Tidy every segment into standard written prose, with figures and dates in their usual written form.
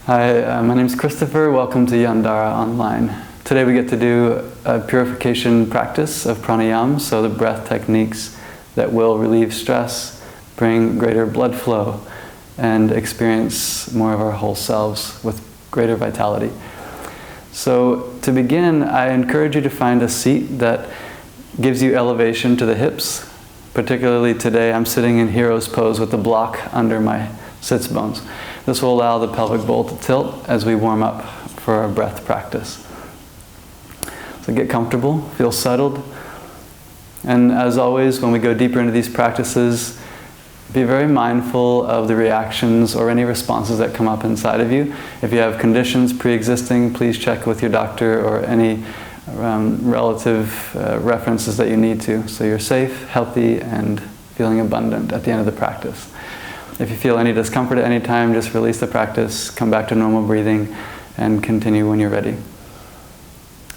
Hi, my name is Christopher. Welcome to Yandara Online. Today we get to do a purification practice of pranayama, so the breath techniques that will relieve stress, bring greater blood flow, and experience more of our whole selves with greater vitality. So to begin, I encourage you to find a seat that gives you elevation to the hips. Particularly today, I'm sitting in hero's pose with the block under my sits bones. This will allow the pelvic bowl to tilt as we warm up for our breath practice. So get comfortable, feel settled. And as always, when we go deeper into these practices, be very mindful of the reactions or any responses that come up inside of you. If you have conditions pre-existing, please check with your doctor or any relative references that you need to, so you're safe, healthy, and feeling abundant at the end of the practice. If you feel any discomfort at any time, just release the practice, come back to normal breathing, and continue when you're ready.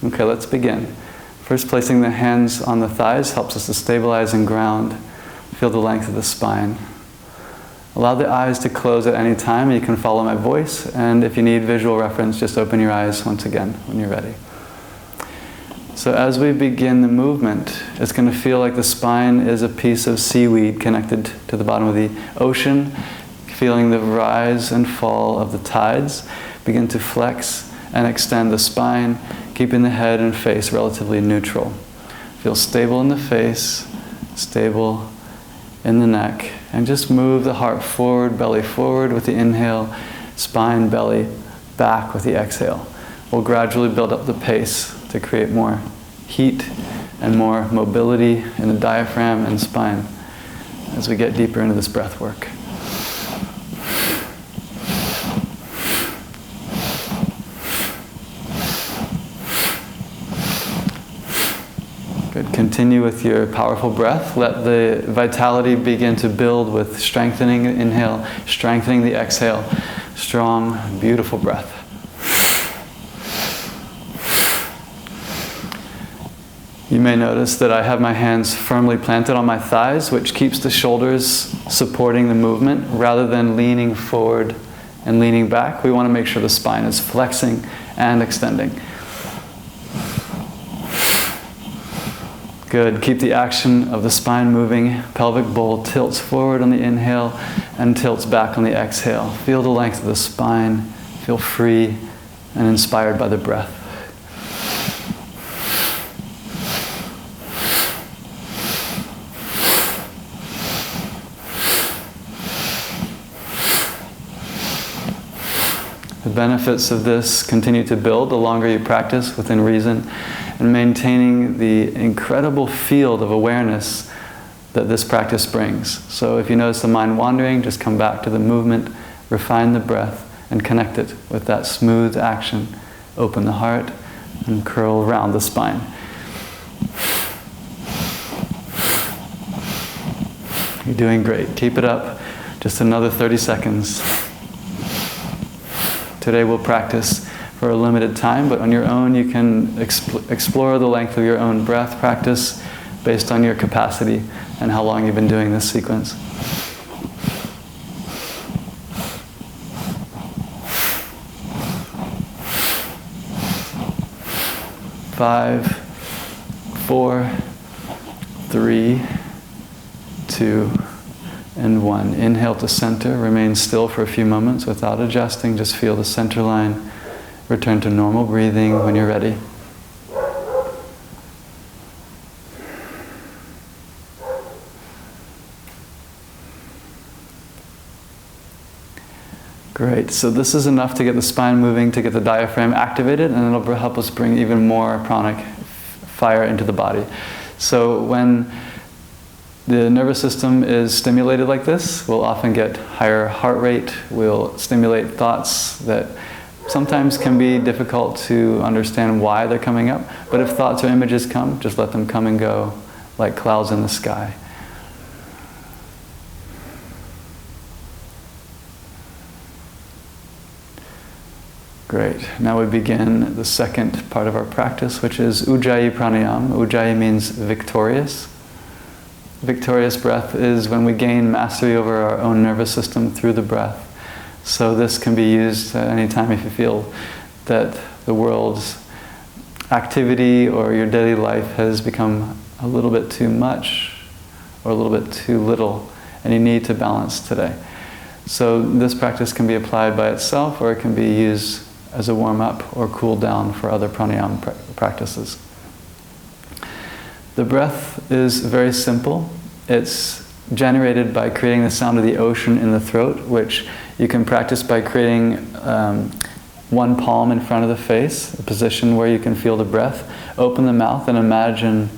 Okay, let's begin. First, placing the hands on the thighs helps us to stabilize and ground. Feel the length of the spine. Allow the eyes to close at any time. You can follow my voice, and if you need visual reference, just open your eyes once again when you're ready. So as we begin the movement, it's going to feel like the spine is a piece of seaweed connected to the bottom of the ocean, feeling the rise and fall of the tides. Begin to flex and extend the spine, keeping the head and face relatively neutral. Feel stable in the face, stable in the neck, and just move the heart forward, belly forward with the inhale, spine, belly back with the exhale. We'll gradually build up the pace to create more heat and more mobility in the diaphragm and spine as we get deeper into this breath work. Good. Continue with your powerful breath. Let the vitality begin to build with strengthening the inhale, strengthening the exhale. Strong, beautiful breath. You may notice that I have my hands firmly planted on my thighs, which keeps the shoulders supporting the movement rather than leaning forward and leaning back. We want to make sure the spine is flexing and extending. Good. Keep the action of the spine moving. Pelvic bowl tilts forward on the inhale and tilts back on the exhale. Feel the length of the spine. Feel free and inspired by the breath. The benefits of this continue to build the longer you practice within reason, and maintaining the incredible field of awareness that this practice brings. So if you notice the mind wandering, just come back to the movement, refine the breath, and connect it with that smooth action. Open the heart and curl around the spine. You're doing great. Keep it up. Just another 30 seconds. Today we'll practice for a limited time, but on your own you can explore the length of your own breath practice based on your capacity and how long you've been doing this sequence. 5, 4, 3, 2, and 1. Inhale to center. Remain still for a few moments without adjusting. Just feel the center line. Return to normal breathing when you're ready. Great. So this is enough to get the spine moving, to get the diaphragm activated, and it'll help us bring even more pranic fire into the body. So when the nervous system is stimulated like this, we'll often get higher heart rate. We'll stimulate thoughts that sometimes can be difficult to understand why they're coming up. But if thoughts or images come, just let them come and go like clouds in the sky. Great. Now we begin the second part of our practice, which is Ujjayi pranayama. Ujjayi means victorious. Victorious breath is when we gain mastery over our own nervous system through the breath. So this can be used anytime if you feel that the world's activity or your daily life has become a little bit too much or a little bit too little, and you need to balance today. So this practice can be applied by itself, or it can be used as a warm-up or cool down for other pranayama practices. The breath is very simple. It's generated by creating the sound of the ocean in the throat, which you can practice by creating one palm in front of the face, a position where you can feel the breath. Open the mouth and imagine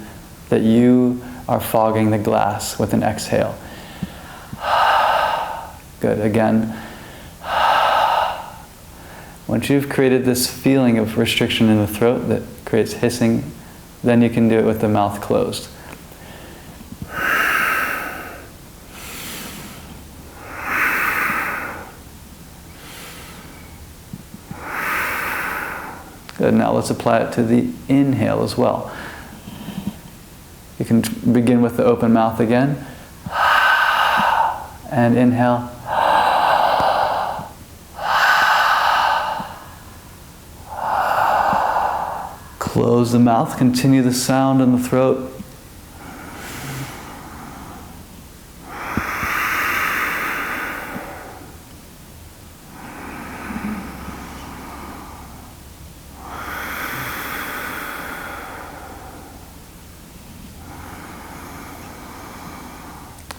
that you are fogging the glass with an exhale. Good. Again. Once you've created this feeling of restriction in the throat that creates hissing, then you can do it with the mouth closed. Good. Now let's apply it to the inhale as well. You can begin with the open mouth again. And inhale. Close the mouth, continue the sound in the throat.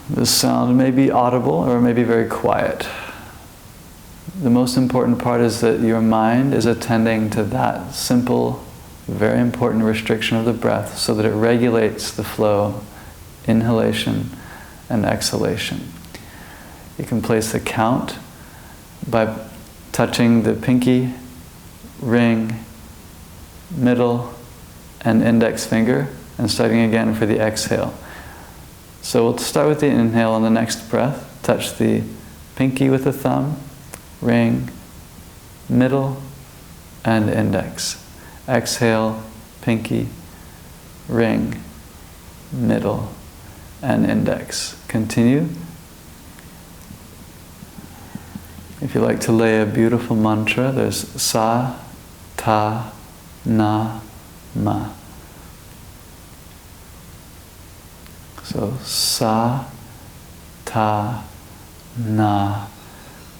The sound may be audible or may be very quiet. The most important part is that your mind is attending to that simple, very important restriction of the breath so that it regulates the flow, inhalation and exhalation. You can place the count by touching the pinky, ring, middle and index finger and starting again for the exhale. So we'll start with the inhale on the next breath. Touch the pinky with the thumb, ring, middle, and index. Exhale, pinky, ring, middle, and index. Continue. If you like to lay a beautiful mantra, there's sa, ta, na, ma. So sa, ta, na,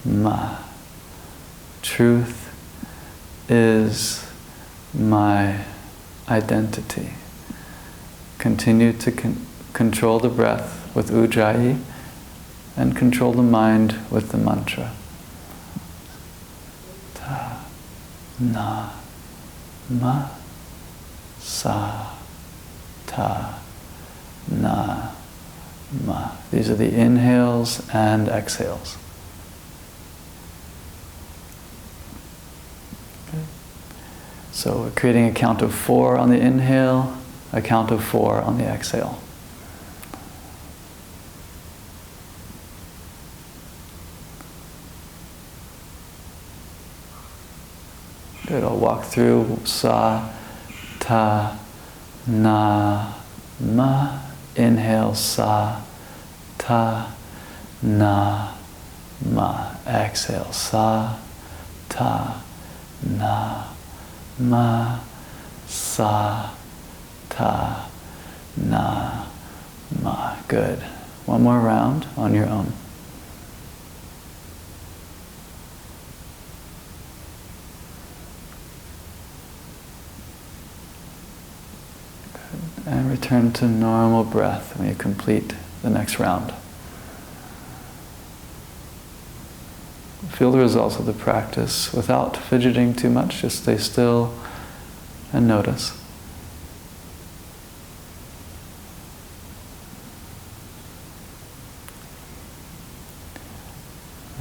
ma. Truth is my identity. Continue to control the breath with Ujjayi and control the mind with the mantra. Ta, na, ma, sa, ta, na, ma. These are the inhales and exhales. Okay. So we're creating a count of 4 on the inhale, a count of 4 on the exhale. Good, I'll walk through sa, ta, na, ma. Inhale sa, ta, na, ma. Exhale sa, ta, na, ma. Sa, ta, na, ma. Good. One more round on your own. And return to normal breath when you complete the next round. Feel the results of the practice without fidgeting too much. Just stay still and notice.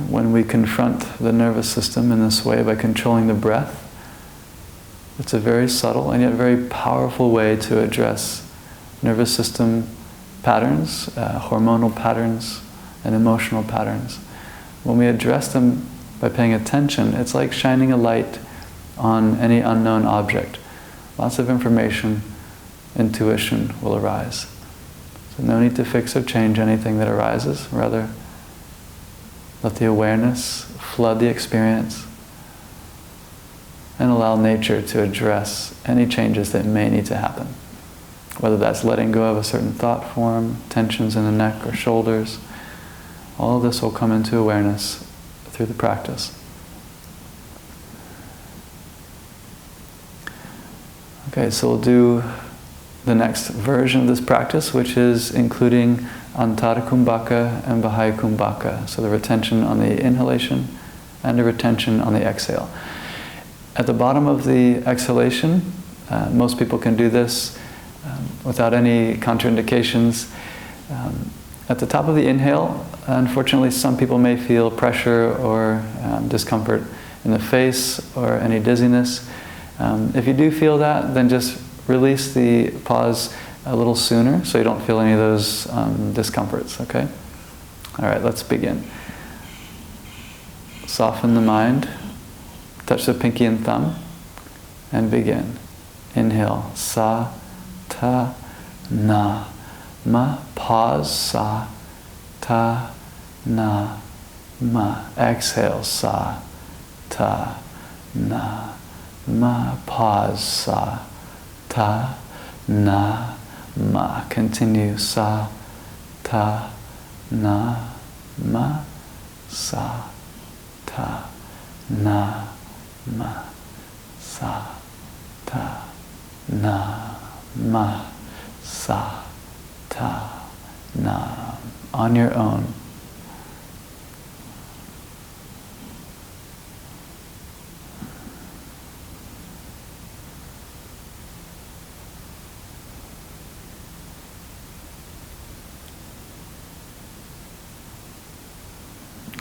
When we confront the nervous system in this way by controlling the breath, it's a very subtle and yet very powerful way to address nervous system patterns, hormonal patterns, and emotional patterns. When we address them by paying attention, it's like shining a light on any unknown object. Lots of information, intuition will arise. So no need to fix or change anything that arises, rather Let the awareness flood the experience and allow nature to address any changes that may need to happen. Whether that's letting go of a certain thought form, tensions in the neck or shoulders, all of this will come into awareness through the practice. Okay, so we'll do the next version of this practice, which is including Antara Kumbhaka and Bahaya Kumbhaka. So the retention on the inhalation and the retention on the exhale. At the bottom of the exhalation, most people can do this without any contraindications. At the top of the inhale, unfortunately, some people may feel pressure or discomfort in the face or any dizziness. If you do feel that, then just release the pause a little sooner so you don't feel any of those discomforts, okay? All right, let's begin. Soften the mind, touch the pinky and thumb, and begin. Inhale, sa, ta, na, ma. Pause, sa, ta, na, ma. Exhale, sa, ta, na, ma. Pause, sa, ta, na, ma. Continue, sa, ta, na, ma. Sa, ta, na, ma. Sa, ta, na, ma. Sa, ta, na. On your own.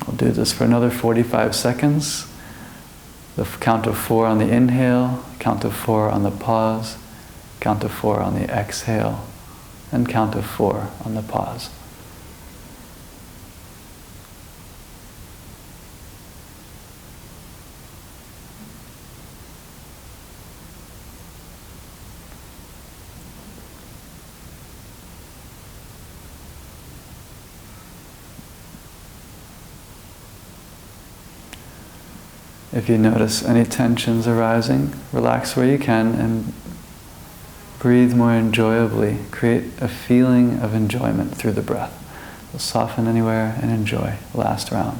We'll do this for another 45 seconds. The count of 4 on the inhale, count of 4 on the pause, count of 4 on the exhale, and count of 4 on the pause. If you notice any tensions arising, relax where you can and breathe more enjoyably. Create a feeling of enjoyment through the breath. So soften anywhere and enjoy. Last round.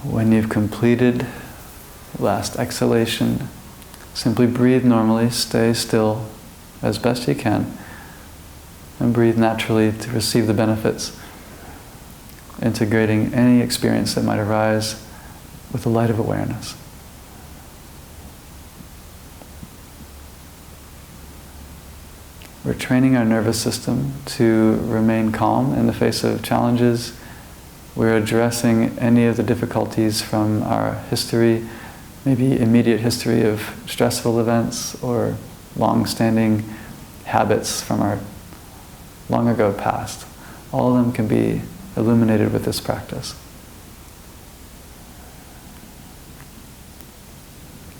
When you've completed last exhalation, simply breathe normally, stay still as best you can, and breathe naturally to receive the benefits, integrating any experience that might arise with the light of awareness. We're training our nervous system to remain calm in the face of challenges. We're addressing any of the difficulties from our history, maybe immediate history of stressful events or long-standing habits from our long ago past. All of them can be illuminated with this practice.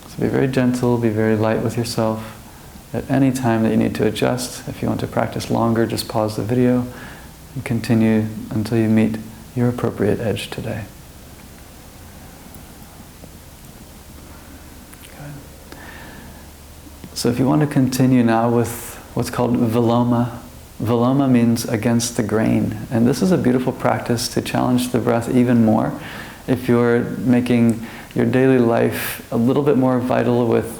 So be very gentle, be very light with yourself. At any time that you need to adjust, if you want to practice longer, just pause the video and continue until you meet your appropriate edge today. Good. So if you want to continue now with what's called Veloma. Veloma means against the grain. And this is a beautiful practice to challenge the breath even more. If you're making your daily life a little bit more vital with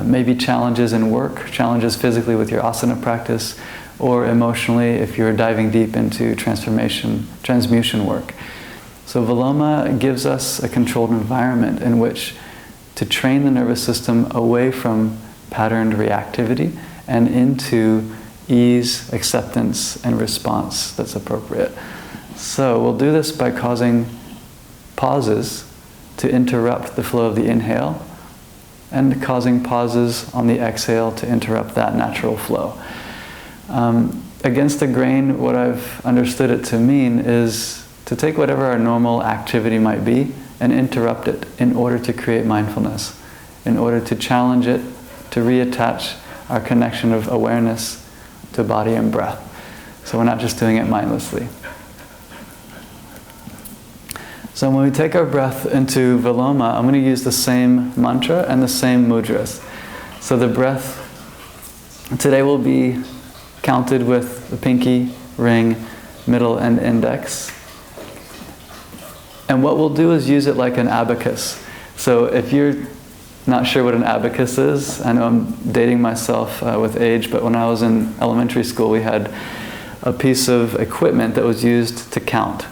maybe challenges in work, challenges physically with your asana practice, or emotionally if you're diving deep into transmutation work. So Veloma gives us a controlled environment in which to train the nervous system away from patterned reactivity and into ease, acceptance, and response that's appropriate. So we'll do this by causing pauses to interrupt the flow of the inhale and causing pauses on the exhale to interrupt that natural flow. against the grain, what I've understood it to mean is to take whatever our normal activity might be and interrupt it in order to create mindfulness, in order to challenge it, to reattach our connection of awareness to body and breath. So we're not just doing it mindlessly. So when we take our breath into Veloma, I'm going to use the same mantra and the same mudras. So the breath today will be counted with the pinky, ring, middle, and index. And what we'll do is use it like an abacus. So if you're not sure what an abacus is, I know I'm dating myself with age, but when I was in elementary school, we had a piece of equipment that was used to count.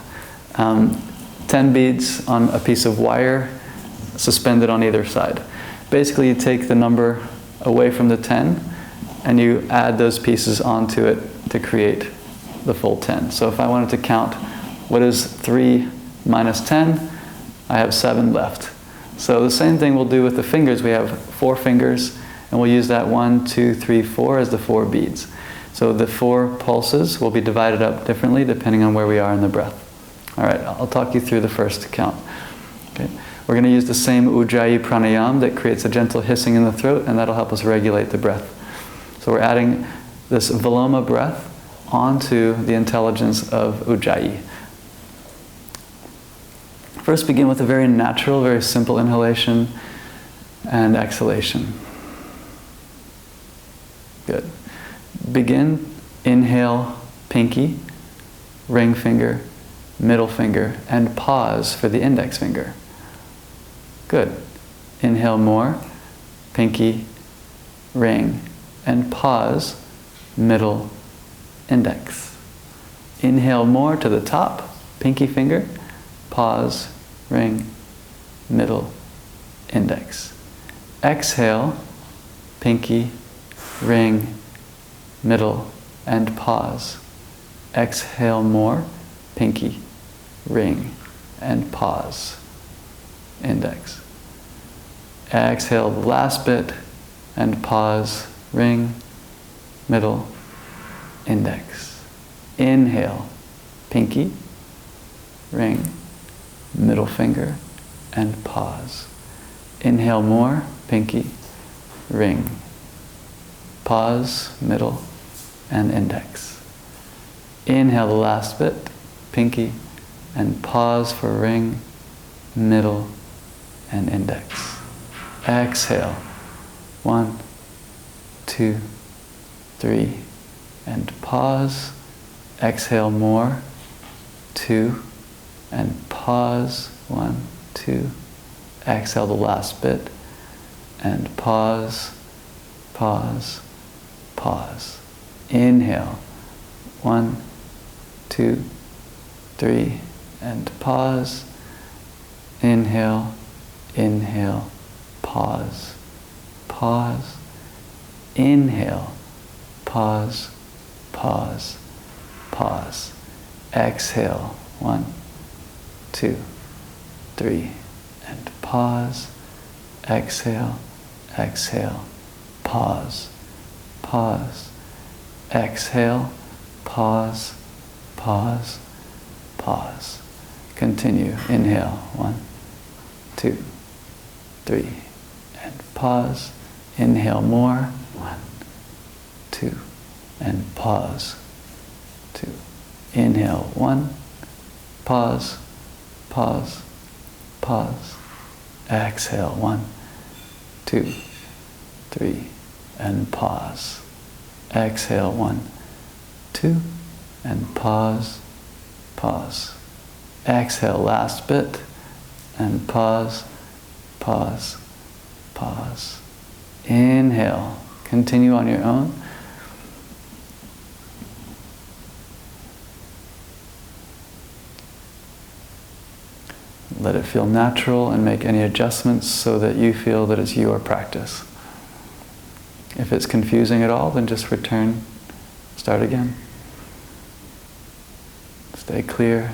10 beads on a piece of wire suspended on either side. Basically, you take the number away from the 10 and you add those pieces onto it to create the full 10. So if I wanted to count what is 3 minus 10, I have 7 left. So the same thing we'll do with the fingers. We have 4 fingers, and we'll use that 1, 2, 3, 4 as the 4 beads. So the 4 pulses will be divided up differently depending on where we are in the breath. All right, I'll talk you through the first count. Okay. We're going to use the same Ujjayi pranayama that creates a gentle hissing in the throat, and that'll help us regulate the breath. So we're adding this Veloma breath onto the intelligence of Ujjayi. First, begin with a very natural, very simple inhalation and exhalation. Good. Begin, inhale, pinky, ring finger, middle finger, and pause for the index finger. Good. Inhale more, pinky, ring, and pause, middle, index. Inhale more to the top, pinky finger, pause, ring, middle, index. Exhale, pinky, ring, middle, and pause. Exhale more, pinky, ring, and pause, index. Exhale the last bit and pause, ring, middle, index. Inhale, pinky, ring, middle finger, and pause. Inhale more, pinky, ring, pause, middle, and index. Inhale the last bit, pinky, and pause for ring, middle, and index. Exhale, 1, 2, 3, and pause. Exhale more, 2, and pause, 1, 2. Exhale the last bit, and pause, pause, pause. Inhale, 1, 2, 3, and pause. Inhale, inhale, pause, pause. Inhale, pause, pause, pause. Exhale, 1, 2, 3, and pause. Exhale, exhale, pause, pause. Exhale, pause, pause, pause. Continue. Inhale, 1, 2, 3, and pause. Inhale more, 1, 2, and pause, 2. Inhale, 1, pause, pause, pause. Exhale, 1, 2, 3, and pause. Exhale, 1, 2, and pause, pause. Exhale, last bit, and pause, pause, pause. Inhale, continue on your own. Let it feel natural and make any adjustments so that you feel that it's your practice. If it's confusing at all, then just return, start again. Stay clear,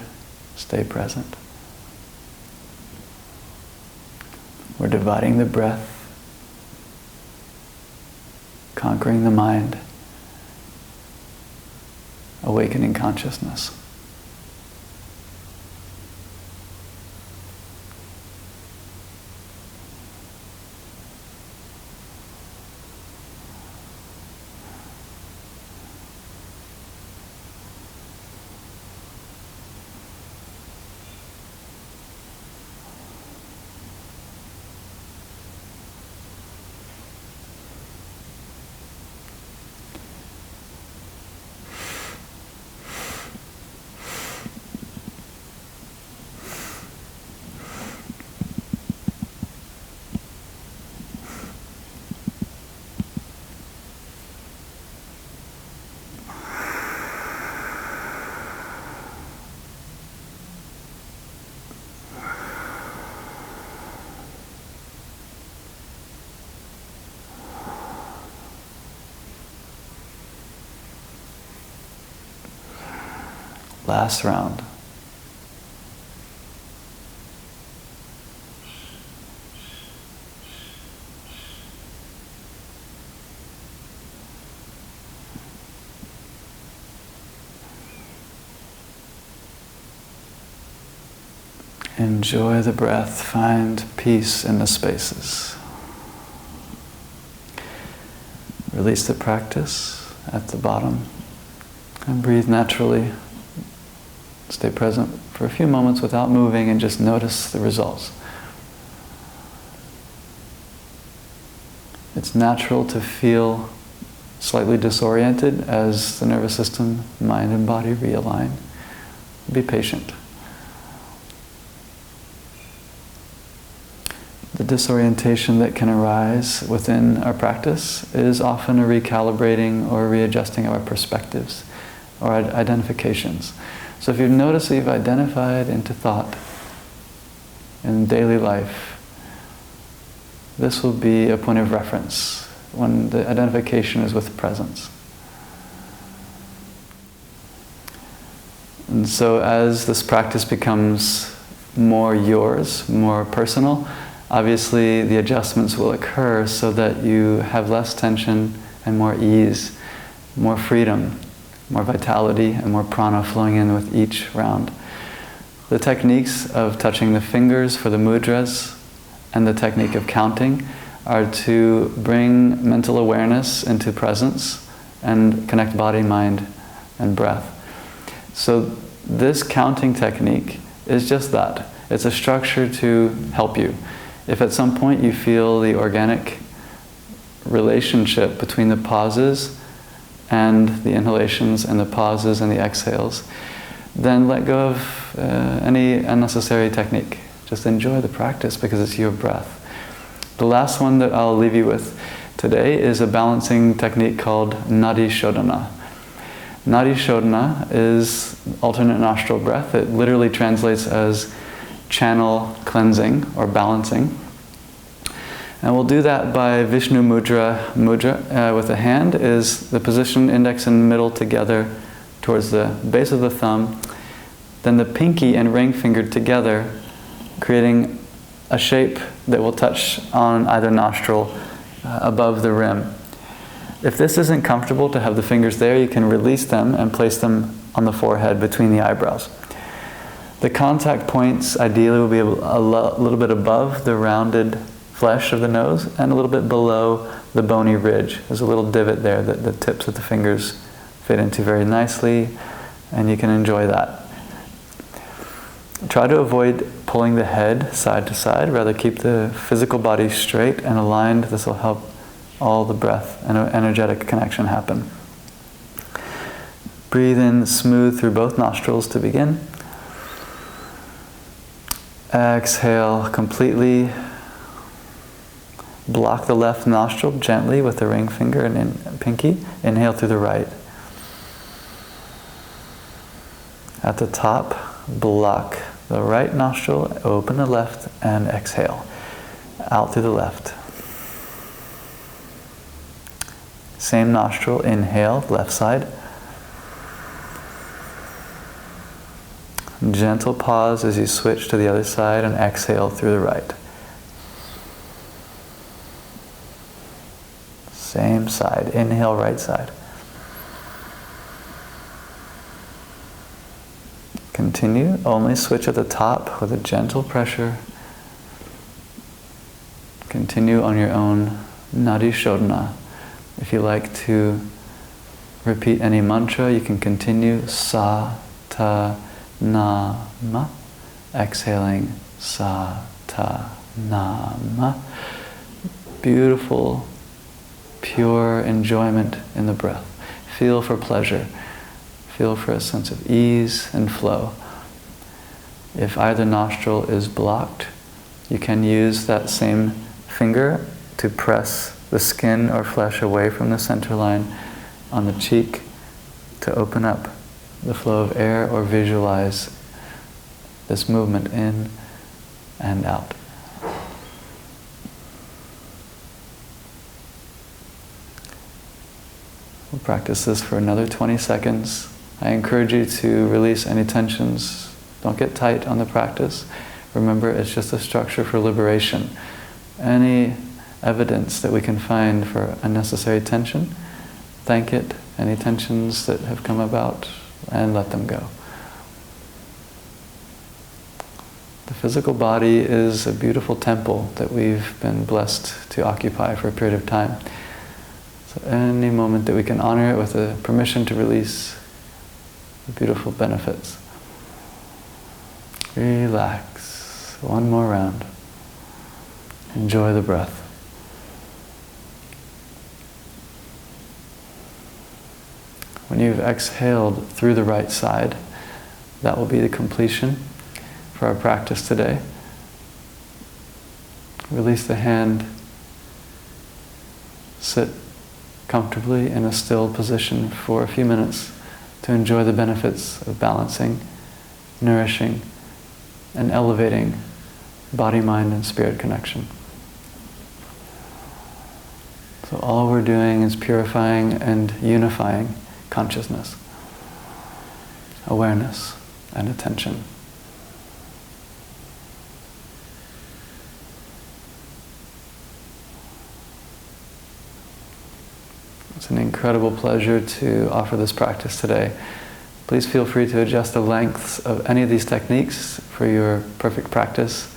stay present. We're dividing the breath, conquering the mind, awakening consciousness. Last round. Enjoy the breath. Find peace in the spaces. Release the practice at the bottom and breathe naturally. Stay present for a few moments without moving and just notice the results. It's natural to feel slightly disoriented as the nervous system, mind and body realign. Be patient. The disorientation that can arise within our practice is often a recalibrating or readjusting of our perspectives or identifications. So if you notice that you've identified into thought in daily life, this will be a point of reference when the identification is with presence. And so as this practice becomes more yours, more personal, obviously the adjustments will occur so that you have less tension and more ease, more freedom, more vitality and more prana flowing in with each round. The techniques of touching the fingers for the mudras and the technique of counting are to bring mental awareness into presence and connect body, mind, and breath. So this counting technique is just that. It's a structure to help you. If at some point you feel the organic relationship between the pauses and the inhalations and the pauses and the exhales, then let go of any unnecessary technique. Just enjoy the practice because it's your breath. The last one that I'll leave you with today is a balancing technique called Nadi shodana. Nadi shodana is alternate nostril breath. It literally translates as channel cleansing or balancing. And we'll do that by Vishnu mudra. With the hand is the position, index and middle together towards the base of the thumb. Then the pinky and ring finger together, creating a shape that will touch on either nostril above the rim. If this isn't comfortable to have the fingers there, you can release them and place them on the forehead between the eyebrows. The contact points ideally will be a little bit above the rounded flesh of the nose and a little bit below the bony ridge. There's a little divot there that the tips of the fingers fit into very nicely, and you can enjoy that. Try to avoid pulling the head side to side, rather keep the physical body straight and aligned. This will help all the breath and energetic connection happen. Breathe in smooth through both nostrils to begin. Exhale completely. Block the left nostril gently with the ring finger and pinky. Inhale through the right. At the top, block the right nostril, open the left, and exhale. Out through the left. Same nostril, inhale, left side. Gentle pause as you switch to the other side and exhale through the right. Same side, inhale right side. Continue. Only switch at the top with a gentle pressure. Continue on your own Nadi shodana. If you like to repeat any mantra, you can continue sa, ta, na, ma. Exhaling sa, ta, na, ma. Beautiful, pure enjoyment in the breath. Feel for pleasure. Feel for a sense of ease and flow. If either nostril is blocked, you can use that same finger to press the skin or flesh away from the center line on the cheek to open up the flow of air, or visualize this movement in and out. We'll practice this for another 20 seconds. I encourage you to release any tensions. Don't get tight on the practice. Remember, it's just a structure for liberation. Any evidence that we can find for unnecessary tension, thank it. Any tensions that have come about, and let them go. The physical body is a beautiful temple that we've been blessed to occupy for a period of time. So any moment that we can honor it with a permission to release the beautiful benefits. Relax. One more round. Enjoy the breath. When you've exhaled through the right side, that will be the completion for our practice today. Release the hand. Sit comfortably in a still position for a few minutes to enjoy the benefits of balancing, nourishing, and elevating body, mind, and spirit connection. So all we're doing is purifying and unifying consciousness, awareness, and attention. It's an incredible pleasure to offer this practice today. Please feel free to adjust the lengths of any of these techniques for your perfect practice,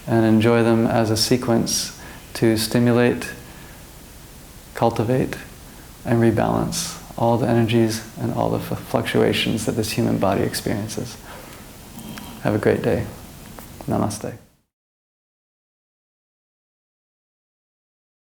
and enjoy them as a sequence to stimulate, cultivate, and rebalance all the energies and all the fluctuations that this human body experiences. Have a great day. Namaste.